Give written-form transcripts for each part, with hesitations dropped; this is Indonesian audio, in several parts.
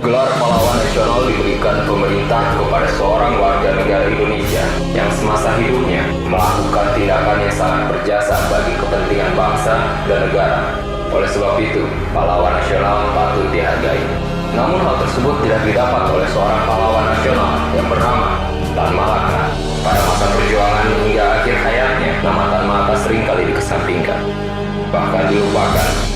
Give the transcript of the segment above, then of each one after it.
Gelar pahlawan nasional diberikan pemerintah kepada seorang warga negara Indonesia yang semasa hidupnya melakukan tindakan yang sangat berjasa bagi kepentingan bangsa dan negara. Oleh sebab itu, pahlawan nasional patut dihargai. Namun hal tersebut tidak didapat oleh seorang pahlawan nasional yang bernama Tan Malaka. Pada masa perjuangan hingga akhir hayatnya, nama Tan Malaka seringkali dikesampingkan, bahkan dilupakan.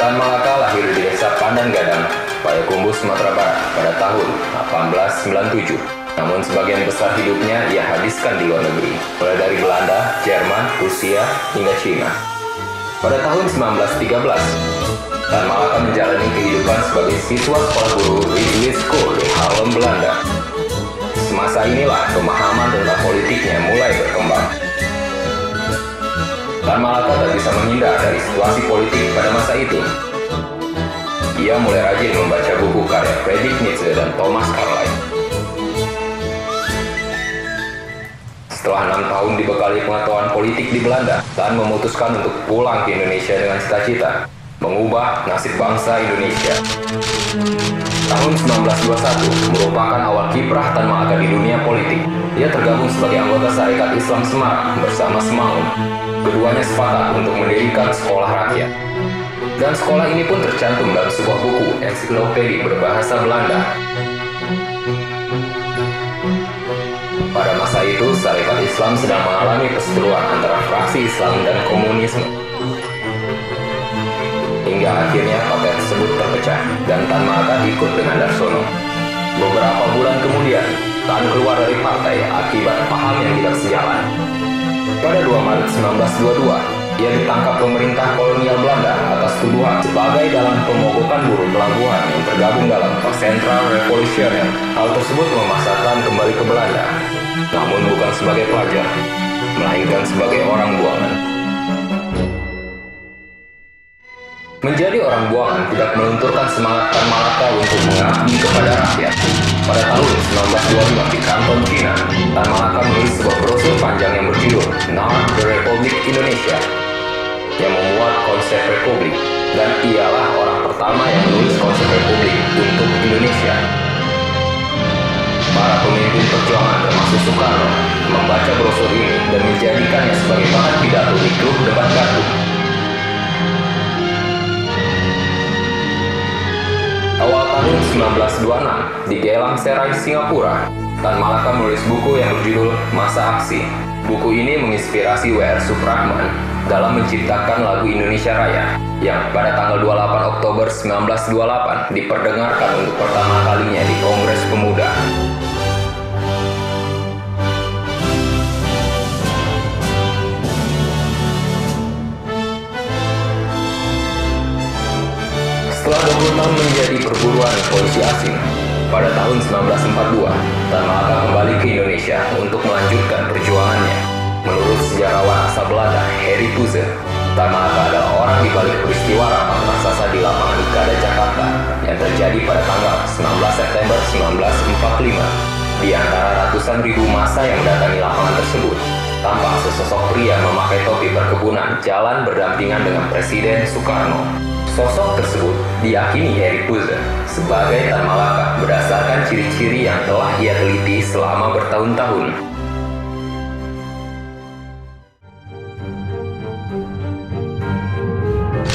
Tan Malaka lahir di desa Pandan Gadang, Payakumbuh, Sumatera Barat pada tahun 1897. Namun sebagian besar hidupnya ia habiskan di luar negeri, mulai dari Belanda, Jerman, Rusia, hingga Cina. Pada tahun 1913, Tan Malaka menjalani kehidupan sebagai siswa sekolah guru Ridley School di Haarlem, Belanda. Semasa inilah pemahaman tentang politiknya mulai berkembang. Tan Malaka tak bisa menghindar dari situasi politik pada masa itu. Ia mulai rajin membaca buku karya Friedrich Nietzsche dan Thomas Carlyle. Setelah 6 tahun dibekali pengetahuan politik di Belanda, Tan memutuskan untuk pulang ke Indonesia dengan cita-cita mengubah nasib bangsa Indonesia. Tahun 1921 merupakan awal kiprah Tan Malaka di dunia politik. Ia tergabung sebagai anggota Sarekat Islam Semarang bersama Semaun. Keduanya sepakat untuk mendirikan sekolah rakyat. Dan sekolah ini pun tercantum dalam sebuah buku ensiklopedia berbahasa Belanda. Pada masa itu, Sarekat Islam sedang mengalami perseteruan antara fraksi Islam dan komunisme. Hingga akhirnya partai tersebut terpecah, dan Tan Malaka ikut dengan Darsono. Beberapa bulan kemudian, Tan keluar dari partai akibat paham yang tidak sejalan. Pada 2 Maret 1922, ia ditangkap pemerintah kolonial Belanda atas tuduhan sebagai dalang pemogokan buruh pelabuhan yang tergabung dalam Central Revolutionaire. Hal tersebut memaksa Tan kembali ke Belanda, namun bukan sebagai pelajar, melainkan sebagai orang buangan. Menjadi orang buangan tidak melunturkan semangat Tan Malaka untuk mengabdi kepada rakyat. Pada tahun 1925 di kanton Cina, Tan Malaka menulis sebuah brosur panjang yang berjudul North the Republic Indonesia, yang memuat konsep republik, dan ialah orang pertama yang menulis konsep republik untuk Indonesia. Para pemimpin perjuangan termasuk Soekarno membaca brosur ini dan menjadikannya sebagai bahan pidato di grup debat Gardu. Awal tahun 1926 di Geylang Serai, Singapura, Tan Malaka menulis buku yang berjudul Masa Aksi. Buku ini menginspirasi W.R. Supratman dalam menciptakan lagu Indonesia Raya yang pada tanggal 28 Oktober 1928 diperdengarkan untuk pertama kalinya di Kongres Pemuda. Setelah 20 tahun menjadi perburuan polisi asing, pada tahun 1942, Tan Malaka kembali ke Indonesia untuk melanjutkan perjuangannya. Menurut sejarawan asal Belanda, Harry Puze, Tan Malaka adalah orang di balik peristiwa rampak raksasa di lapangan Ikada, Jakarta yang terjadi pada tanggal 19 September 1945. Di antara ratusan ribu massa yang mendatangi lapangan tersebut, tampak sesosok pria memakai topi perkebunan jalan berdampingan dengan Presiden Soekarno. Sosok tersebut diyakini Harry Puze sebagai Tan Malaka berdasarkan ciri-ciri yang telah ia teliti selama bertahun-tahun.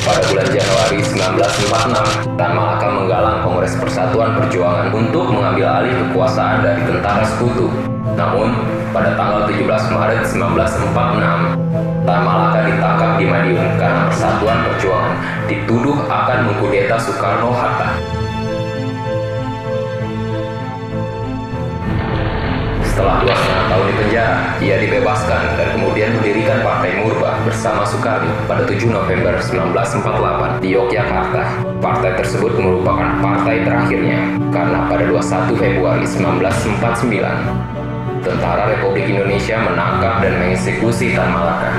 Pada bulan Januari 1946, Tan Malaka menggalang Kongres Persatuan Perjuangan untuk mengambil alih kekuasaan dari tentara sekutu. Namun, pada tanggal 17 Maret 1946, Tan Malaka ditangkap di Madiun karena Persatuan Perjuangan dituduh akan mengkudeta Soekarno-Hatta. Setelah 2,5 tahun di penjara, ia dibebaskan dan kemudian mendirikan Partai Murba bersama Soekarno pada 7 November 1948 di Yogyakarta. Partai tersebut merupakan partai terakhirnya karena pada 21 Februari 1949, Tentara Republik Indonesia menangkap dan mengeksekusi Tan Malaka.